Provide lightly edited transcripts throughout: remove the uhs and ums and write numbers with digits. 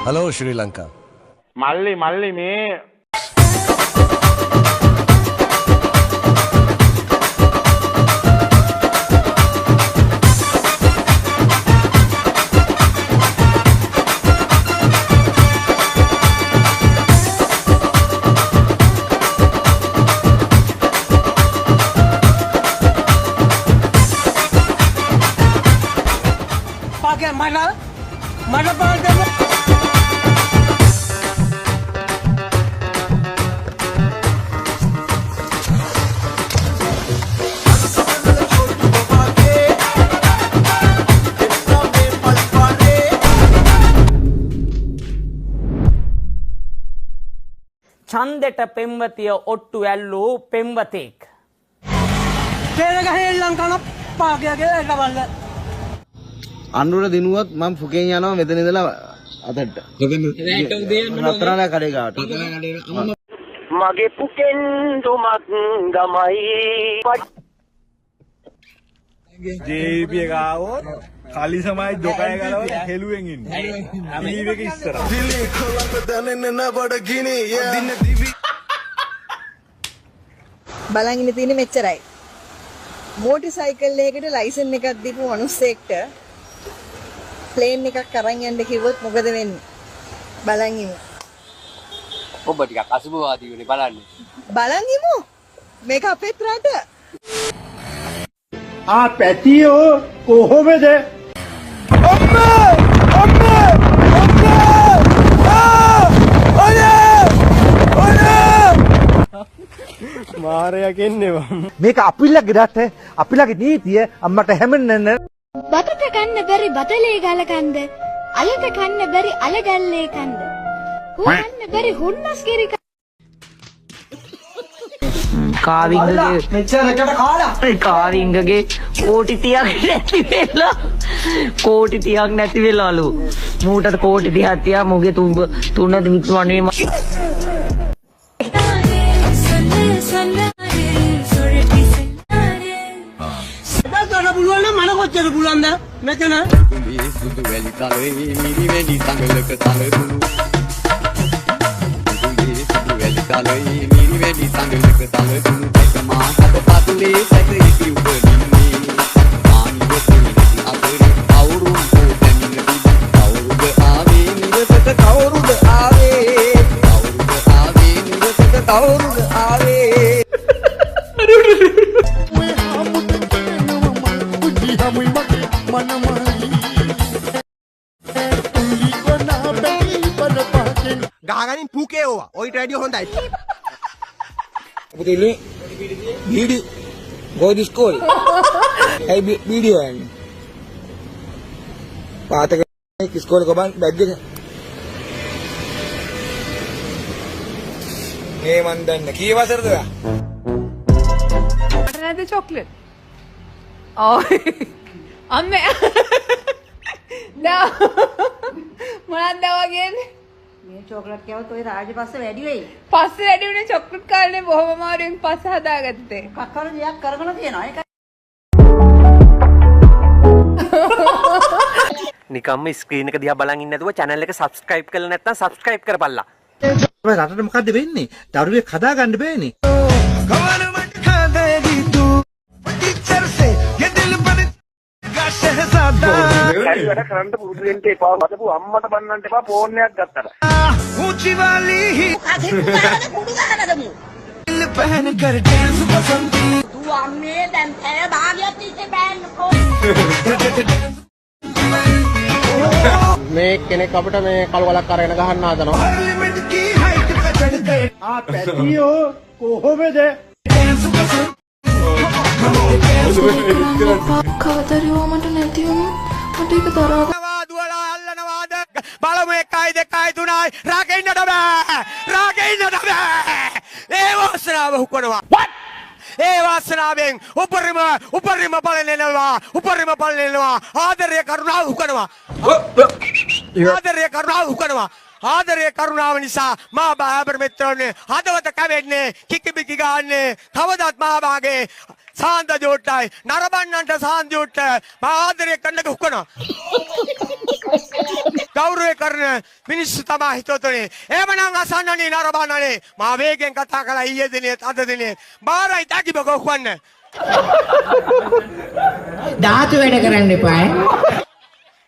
Hello Sri Lanka मल्ली मे ඡන්දෙට පෙම්වතිය ඔට්ටු ඇල්ලූ පෙම්වතෙක්. අනුර දිනුවත් මම ෆුකෙන් යනවා මෙතන ඉඳලා අතට. රත්තරන් කඩේ ගාවට. මගේ පුකෙන් දුමක් ගමයි ජීපී ගාවොත් කලි සමයි ජොකය ගලව හෙළුවෙන් ඉන්නේ. අමීවක ඉස්සර. දිලි කොළඹ දැනෙන්න නබඩ ගිනි දින දිවි. බලන් ඉන්න තියෙන්නේ මෙච්චරයි. මෝටර් සයිකල් එකකට ලයිසන් එකක් දීපු මිනිස්සෙක්ට ප්ලේන් එකක් අරන් යන්න කිව්වොත් මොකද වෙන්නේ? බලන් ඉමු. ඔබ ටිකක් අසුබවාදී වෙන්නේ බලන්න. බලන් ඉමු. මේක අපේ රට. පැටියෝ කොහොමද? මාරයා කියන්නේ මේක අපිලගේ රට අපිලගේ නීතිය අම්මට හැමෙන්න බතට කන්න බැරි බතලේ ගල කන්ද අලට කන්න බැරි අලගල්ලේ කන්ද හොන්න බැරි හොන්නස් කිරි කාවිංගගේ මෙච්චරකට කාලා කාවිංගගේ කෝටි 30ක් නැති වෙලා කෝටි 30ක් නැති වෙලාලු මූටට කෝටි 30ක් තියා මොගේ තුන මිත්වන්නේ පුළුවන්ද මෙතන සුදු වැලි තලේ මිරි වෙඩි සංගලක තලතුණු සුදු වැලි තලේ මිරි වෙඩි සංගලක තලතුණු එකමා හත පතුලේ සැක ඉති උපදින්නේ ආනිවසෙනි අපේ අවුරුම් පොතනින් අවුරුද ආවේ නිවසට කවුරුද ආවේ නිවසට කවුරුද ආවේ ගහගනින් පුකේ ඕවා ඔයිට වැඩිය හොඳයි පුතේ බීඩි ගෝදි ස්කෝල් ඒ බීඩි වань පාතක ස්කෝල් කොබන් බැග් එක මේ මන් දන්න කී වසරද ඔයා මට නැද්ද චොක්ලට් ඔව් අම්මේ දා මොනක්ද වගේ මේ චොක්ලට් කෑවොත් ඔය රාජපස්සේ වැඩි වෙයි. පස්සේ වැඩි වුණේ චොක්ලට් කාලේ බොහොම අමාරුවෙන් පස්ස හදාගත්තේ. කක්කර දෙයක් කරගෙන තියෙනවා. ඒක නිකම්ම ස්ක්‍රීන් එක දිහා බලන් ඉන්නේ නැතුව channel එක subscribe කරලා නැත්නම් subscribe කරපල්ලා. ඔය රටට මොකද්ද වෙන්නේ? දරුවෙක් හදා ගන්න බෑනේ. වැඩ කරන්න පුරුදු වෙන්න එපා. මතපු අම්මට බන්නන්න එපා ෆෝන් එකක් ගත්තට. අම්මේ දැන් ඇය භාගයක් තිස්සේ බෑන්නකෝ. මේ කෙනෙක් අපිට මේ කලවලක් අරගෙන ගහන්න හදනවා. පැටියෝ කොහොමද? කවදරියෝ මට නැති වුණා මට ඒක තරහ දුවලා අල්ලනවාද බලමු 1යි 2යි 3යි රාගෙන්නට බෑ ඒ වාසනාව හුකනවා ඒ වාසනාවෙන් උපරිම බලනෙනවා ආදරය කරුණාව හුකනවා ආදරය කරුණාව නිසා මා බාබර් මිත්‍රෝනේ හදවත කැවෙන්නේ කිකිබිකි ගාන්නේ කවදත් මා වාගේ සාන්ද ජෝට්ටයි නරඹන්නන්ට සාන්ද ජෝට්ට මා ආදරය කරන්නක හුකනවා ගෞරවය කරන මිනිස්සු තමයි හිතවතුනි. එහෙමනම් අසන්නනේ නරඹන්නනේ. මා වේගෙන් කතා කළා ඊයේ දිනේත් අද දිනේත්. බාරයි තාකිබ ගොක්වන්න. ධාතු වැඩ කරන්න එපා.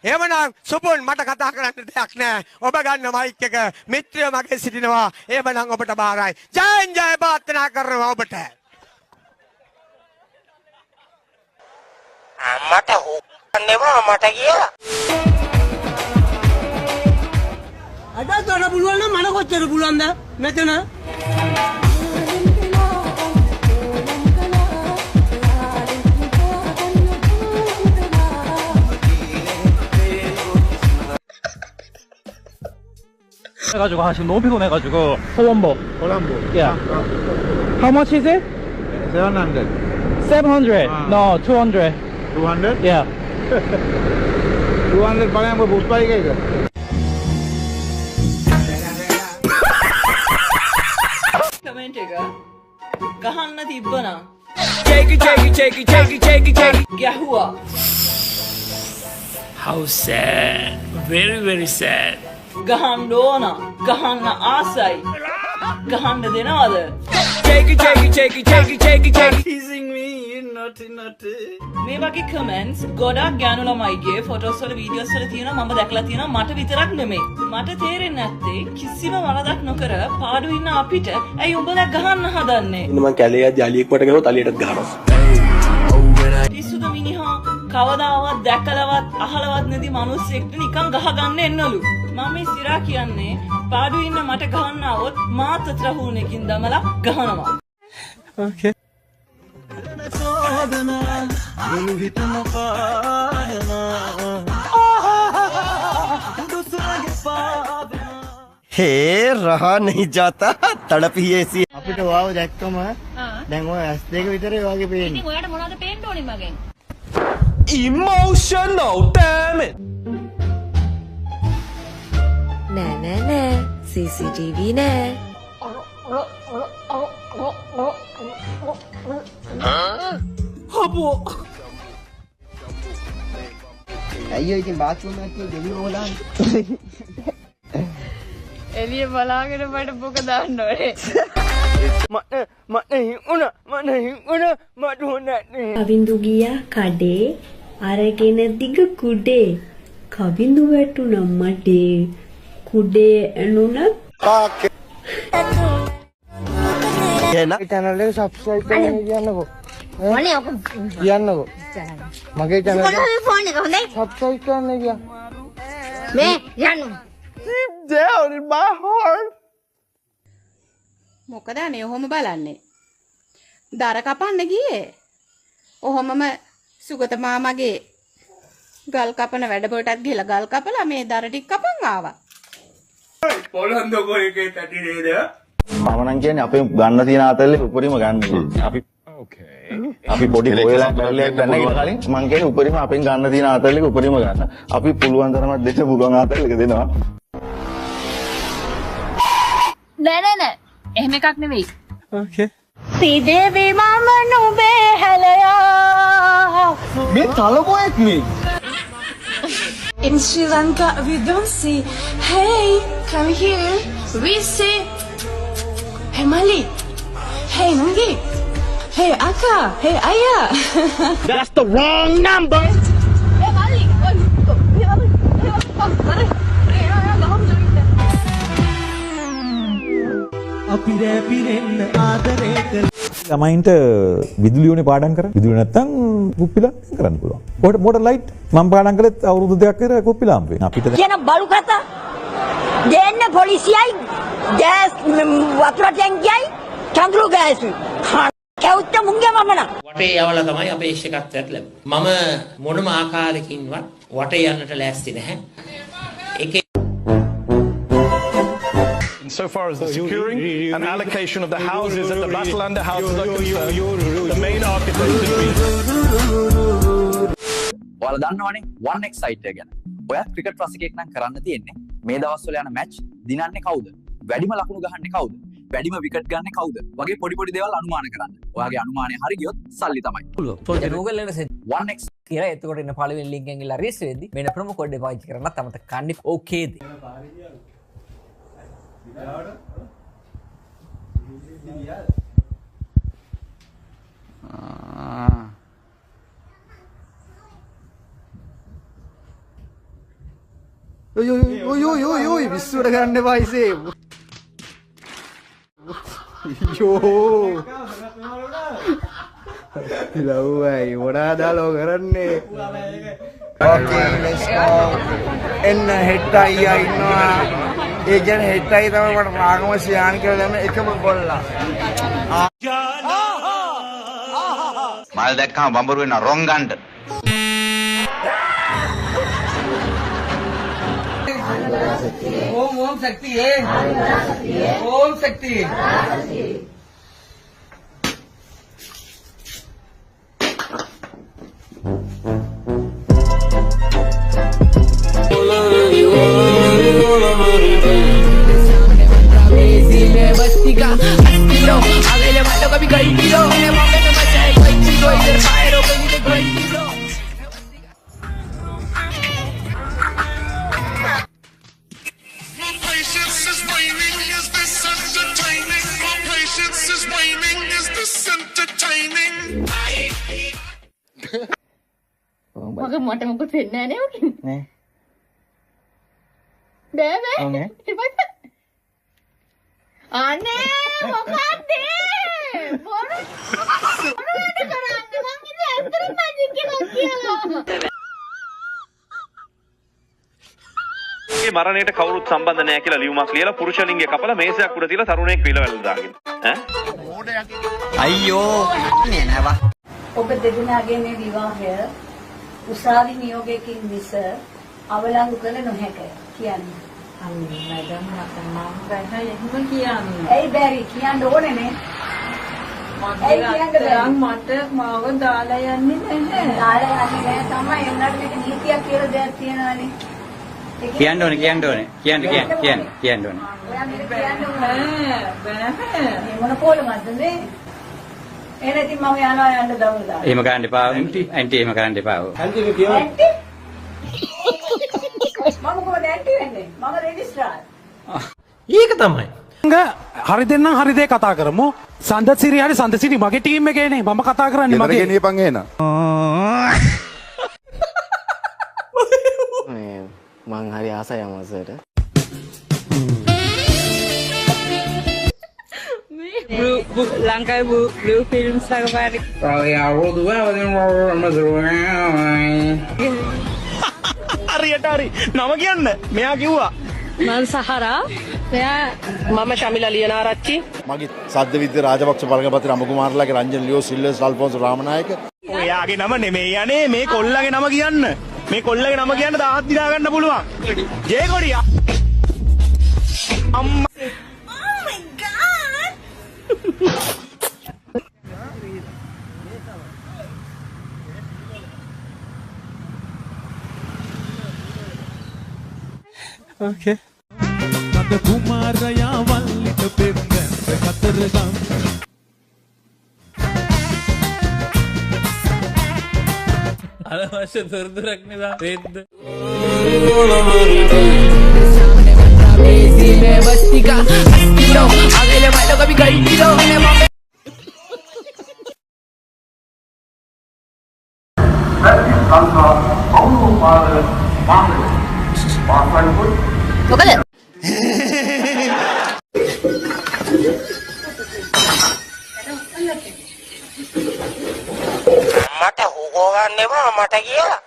එහෙමනම් සුපුන් මට කතා කරන්න දෙයක් නැහැ. ඔබ ගන්න මයික් එක මිත්‍රය මගේ සිටිනවා. එහෙමනම් ඔබට බාරයි. ජයෙන් ජය ප්‍රාර්ථනා කරනවා ඔබට. මට හොන්නේවා මට කියලා. අදත් වඩා පුළුවන් නම් මන කොච්චර පුළුවන්ද මෙතන? 해가지고 지금 너무 피곤해가지고 홀람보. Yeah. How much is it? 700. 700. No, 200. 200? Yeah. 200 paling apa buspai ke? Comment එක ගහන්න තිබ්බනම් ගැහුවා. How sad. Very, very sad. ගහන්න ඕන. ගහන්න ආසයි. ගහන්න දෙනවද? මේ වගේ කමෙන්ට්ස් ගොඩක් ගෑනු ළමයිගේ ෆොටෝස් වල වීඩියෝස් වල තියෙනවා. මම දැකලා තියෙනවා. මට විතරක් නෙමෙයි. මට තේරෙන්නේ නැත්තේ කිසිම වරදක් නොකර පාඩු ඉන්න අපිට ඇයි උඹලා ගහන්න හදන්නේ? මම කැලේ යද්දි අලියෙක් මට ගහුවොත් අලියටත් ගහනවා. පිස්සුද මිනිහා කවදාවත් දැකලවත් අහලවත් නැති මිනිස්සෙක්ට නිකන් ගහගන්න එන්නලු. මම මේ සිරා කියන්නේ පාඩු ඉන්න මට ගහන්න આવොත් මාත් ත්‍රහුණකින් දමලා ගහනවා. Okay. हे रहा नहीं जाता तड़प ही ऐसी අපිට වාව දැක්කම දැන් ඔය S2 විතරේ වගේ පේන්නේ. ඉතින් ඔයාලට මොනවද පේන්න ඕනේ මගෙන්? Emotional, damn it. නෑ නෑ නෑ CCTV නෑ. අයියෝ ඉතින් බාත්රූම් එකේ ගෙවි හොදාන්නේ. එළිය බලාගෙන මට බොක දාන්න ඕනේ. කවිඳු ගියා කඩේ අරගෙන දිග කුඩේ කවිඳු වැටුණා මඩේ කුඩේ ඇනුණත් එන channel එක subscribe කරන්න කියන්නකෝ. මොනේ ඔක කියන්නකෝ. මගේ channel එක ෆෝන් එක හොඳයි. subscribe කරන්න කිය. මේ යන්න. Down in my heart. මොකද අනේ ඔහොම බලන්නේ. දර කපන්න ගියේ. ඔහොමම සුගත මාමගේ ගල් කපන වැඩවලටත් ගිහලා ගල් කපලා මේ දර ටික කපන් ආවා. පොළොන්ද කොරේකේ තටි නේද? මම නම් කියන්නේ අපේ ගන්න තියෙන ආතල්ලේ උපරිම ගන්න. අපි පොඩි කොයලක් බැලුවක් ගන්න කලින් මං කියන්නේ උපරිම අපෙන් ගන්න තියෙන ආතල්ලේ උපරිම ගන්න. අපි පුළුවන් තරමක් දෙන්න පුළුවන් ආතල්ලක දෙනවා. නෑ. එහෙම එකක් නෙවෙයි. Okay. සීදේවි මම නුඹේ හැලයා. මේ තලපොයෙක් නේ. In Sri Lanka we don't say hey come here we say hey Mali hey Nungi hey Aka hey Aya. That's the wrong number. ළමයින්ට විදුලිය ඕනේ පාඩම් කරන්න. විදුලිය නැත්තම් කුප්පිලා කරන්න පුළුවන්. ඔකට මෝටර් ලයිට් මම පාඩම් කළෙත් අවුරුදු දෙකක් විතර කුප්පිලා හම්බ වෙනවා. අපිට කියන බලු කතා දෙන්න පොලිසියයි ගෑස් වතුර ටැංකියයි චන්ද්‍රු ගෑස් කැවුත්ත මුංගේ මමන වටේ යවලා තමයි අපේක්ෂකත්වයක් ලැබෙන්නේ. මම මොනම ආකාරයකින්වත් වටේ යන්නට ලෑස්ති නැහැ. ඒකේ So far as the securing and allocation of the houses at the Battleander houses are concerned, the main architect has been... ඔයාලා දන්නවනේ 1x site එක ගැන. ඔයත් ක්‍රිකට් රසිකයෙක් නම් කරන්න තියෙන්නේ මේ දවස්වල යන මැච් දිනන්නේ කවුද? වැඩිම ලකුණු ගහන්නේ කවුද? වැඩිම විකට් ගන්නේ කවුද? වගේ පොඩි පොඩි දේවල් අනුමාන කරන්න. ඔයාගේ අනුමානය හරි ගියොත් සල්ලි තමයි. 1x කියලා. එතකොට එන පළවෙනි link එකෙන් ගිහලා register වෙද්දි මෙන්න promo code එක පාවිච්චි කරන්නත් අමතක කරන්න. ඕකේද? ඔය විශ්වට කරන්න එපා ඉසේ. යෝ ලව්වයි වඩා දාලෝ කරන්නේ. ඕකේ ලෙට්ස් ගෝ. එන්න හෙට් අයියා ඉන්නවා. ඒ කියන්නේ හෙට් අයියා තමයි මට රාගම සියාන් කියලා දැම්ම එකම ගොල්ලා. මල් දැක්කම බඹරු වෙන රොංගන්ඩ. ओम शक्ति है ओम शक्ति बस्ती का अगले वालों का भी गलती लो मौके पे मचाए कोई चीज इधर फायर हो गई गलती लो. මග මට මොකද වෙන්නේ නැහැ නේ ඔකේ නේ බෑ අනේ මොකක්ද බොරු වැඩ කරන්නේ මං ඉතින් ඇත්තටම මැජික් එකක් කියලා මේ මරණයට කවුරුත් සම්බන්ධ නැහැ කියලා ලියුමක් ලියලා පුරුෂ ලිංගය කපලා මේසයක් උඩ තියලා තරුණයෙක් පිළවැල් දාගෙන අයියෝ නේ නෑවා. ඔබ දෙදෙනාගේ මේ විවාහය උසාවි නියෝගයකින් මිස අවලංගු කළ නොහැක කියන්නේ. අනේ මැඩම් මම බෑ එහෙම කියන්නේ. ඇයි බැරි කියන්න ඕනේ නේ. මට මාව දාලා යන්නේ නැහැ. දාලා යන්නේ නැහැ තමයි. එන්නට මේක නීතියක් කියලා දෙයක් තියෙනවානේ. කියන්න ඕනේ කියන්න ඕනේ කියන්න ඕනේ. ඔයා මේක කියන්න ඕනේ. බෑ. මේ මොන පොළමක්ද මේ? එනදී මම යන්න දවල්ලා. එහෙම කරන්න එපා. ඇන්ටි එහෙම කරන්න එපා. ඇන්ටි කියව. ඇන්ටි? මම කොහොමද ඇන්ටි වෙන්නේ? මම රෙජිස්ට්‍රාර්. ඒක තමයි. හරි දෙන්නම් හරි දේ කතා කරමු. සන්දසිරි හරි සන්දසිරි මගේ ටීම් එකේනේ. මම කතා කරන්නේ මගේ. ගෙදර ගෙනියපන් එහෙනම්. මං හරි ආසයි අමසට. ලංකාවේ බ්ලූ ෆිල්ම්ස් ලගපාරි. හරියට හරි. නම කියන්න. මෙයා කිව්වා. මම සහරා. මෙයා මම ශමිලා ලියනාරච්චි. මගේ සද්ද විද්‍ය රාජපක්ෂ බලගපති රමකුමාරලාගේ රංජන් ලියෝ සිල්වස් අල්ෆෝන්ස් රාමනායක. ඔයාගේ නම නෙමෙයි යන්නේ මේ කොල්ලගේ නම කියන්න. මේ කොල්ලගේ නම කියන්න 1000ක් දිනා ගන්න පුළුවන්. ජේකොඩිය. අම්මා. Oh my god. Okay. Nada kumaraya wallita penne katargam. අනවශ්‍ය තොරතුරක් නිසා වෙද්ද बस्ती का अगले वालों का भी गलती लो මට හොගෝ ගන්න එපා මට කියලා.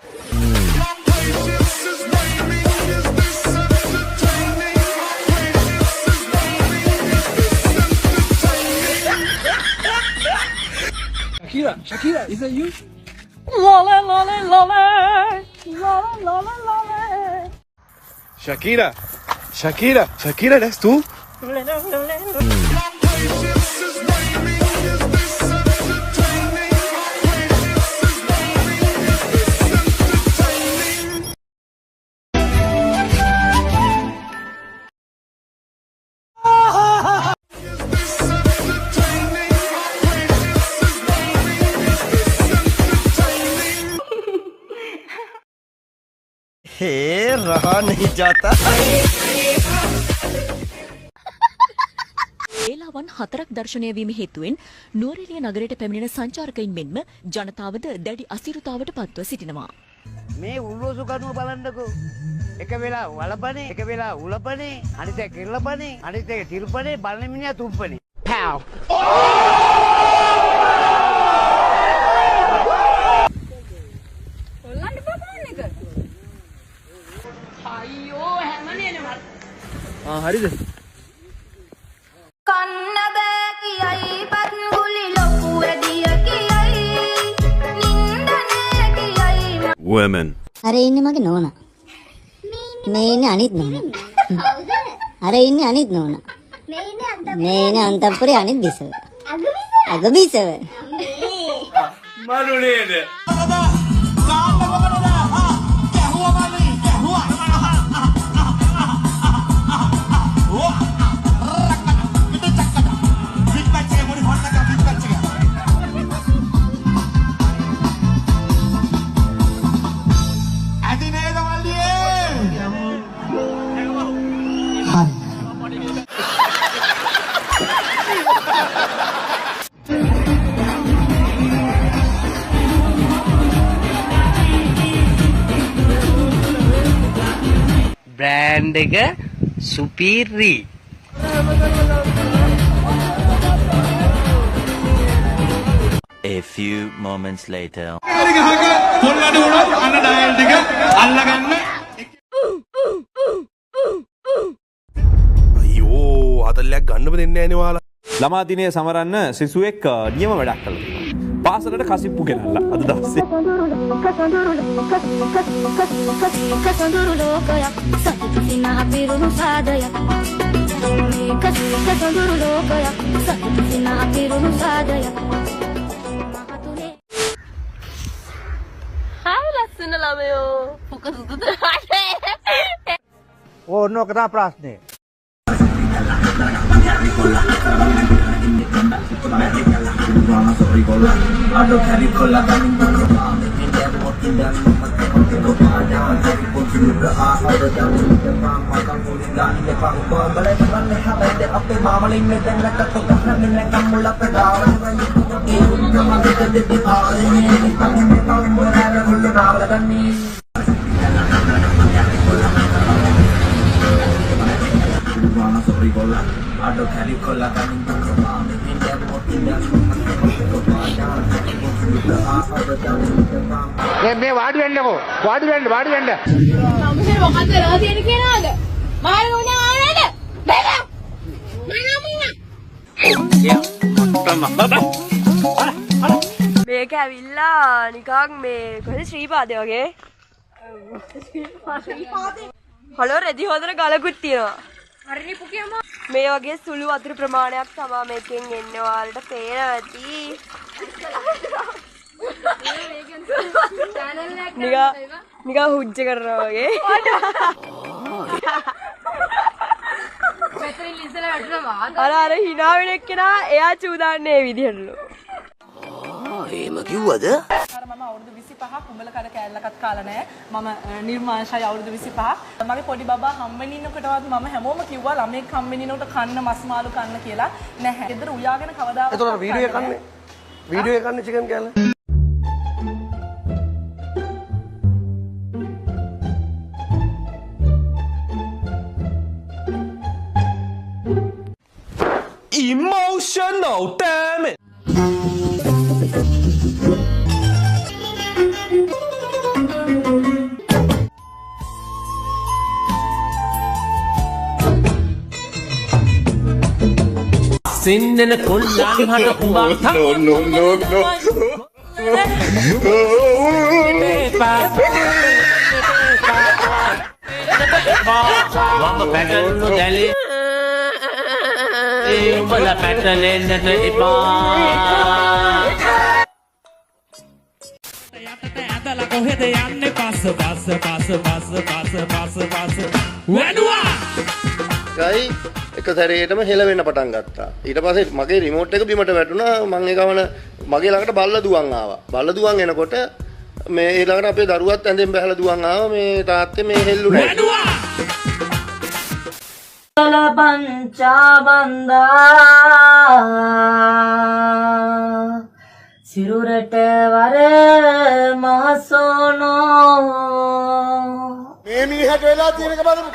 Shakira, is that you? Lole, lole, lole. Lole, lole, lole. Shakira, that's tú. हे रहा नहीं जाता වේලාවන් 4ක් දර්ශනය වීම හේතුවෙන් නුවරඑළිය නගරයට පැමිණෙන සංචාරකයින් මෙන්ම ජනතාවද දැඩි අසීරුතාවට පත්ව සිටිනවා. මේ උල්ලෝසු කනුව බලන්නකෝ. එක වෙලා වලපනේ, එක වෙලා උලපනේ, අනිත් එක කිරලපනේ, අනිත් එක තිරුපනේ, බලන මිනිහා තුම්පනේ. පැව්. ඔල්ලන්න ප්‍රමාණ එක. අයියෝ හැමනේනේ මට. හරිද? කන්න බෑ කියයි පත් ගුලි ලොකු වැඩිය කියයි නින්දනේ කියයි women අර ඉන්නේ මගේ නෝනා මේ ඉන්නේ අනිත් නෝනා අර ඉන්නේ අනිත් නෝනා මේ ඉන්නේ අන්තපුරේ අනිත් බිසව අග බිසව මරු නේද බ්‍රෑන්ඩ් එක සුපීරි. A few moments later. අයියෝ අතල්ලයක් ගන්නව දෙන්නේ නැහැ නේ ඔයාලා. ළමා දිනය සමරන්න සිසුවෙක් නියම වැඩක් කළා. පාසලට කසිප්පු ගෙනල්ලා අද දවසේ. හායි ලස්සන ළමයෝ. ෆොකස් උදේ. ඕන්න ඔක තමයි ප්‍රශ්නේ. මේ වාඩි වෙන්නකෝ. වාඩි වෙන්න. මම මොකක්ද වෙලා තියෙන්නේ කියනවාද? මාර ගොනේ ආනේද? බෑ. මේක ඇවිල්ලා නිකන් මේ කොහෙද ශ්‍රීපාදේ වගේ. හලෝ රෙදි හොදන ගලකුත් තියෙනවා. හරිනේ පුකියම. මේ වගේ සුළු වතුර ප්‍රමාණයක් තමයි මේකෙන් එන්නේ ඔයාලට පේනවා ඇති. නිකන් හුජ්ජ කරනවා වගේ. මෙතනින් ඉස්සලා වැටෙනවා. අර hina වෙන එක්කෙනා එයා චූදාන්නේ මේ විදිහටලු. එහෙම කිව්වද? අර මම අවුරුදු 25ක් උඹල කඩ කෑල්ලකත් කාලා නැහැ. මම නිර්මාංශයි අවුරුදු 25ක්. මගේ පොඩි බබා හම්බෙනින්නකොටවත් මම හැමෝම කිව්වා ළමෙක් හම්බෙනිනකොට කන්න මස් මාළු කන්න කියලා. නැහැ. ගෙදර උයාගෙන කවදාවත්. එතකොට වීඩියෝ එක කන්නේ. වීඩියෝ එක කන්නේ චිකන් කෑල්ල. Emotional damn it. සින්නන කොල්ලන් හට උඹක් මම පැටලුණු දැලි උඹල පැටලෙන්නට එපා කොහෙද යන්නේ පස්ස වෙනවා ගයි එක සැරේටම හෙලවෙන්න පටන් ගත්තා. ඊට පස්සේ මගේ රිමෝට් එක බිමට වැටුණා. මං ඒ ගමන මගේ ළඟට බල්ල දුවන් ආවා. බල්ල දුවන් එනකොට මේ ඊළඟට අපේ දරුවත් ඇඳෙන් බහලා දුවන් ආවා මේ තාත්තේ මේ හෙල්ලුනේ. සිරුරට වර මහසෝනෝ මේ මිනිහට වෙලා තියෙන එක බලමු.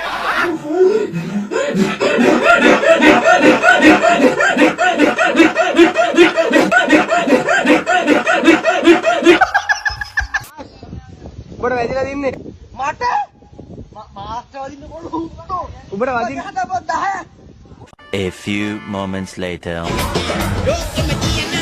උඹට වැදිලා තින්නේ මට මාස්ටර් වදින්න කොහොමද උඹට වදින්න හදපොත් 10ක් A few moments later. Yo, que me tiene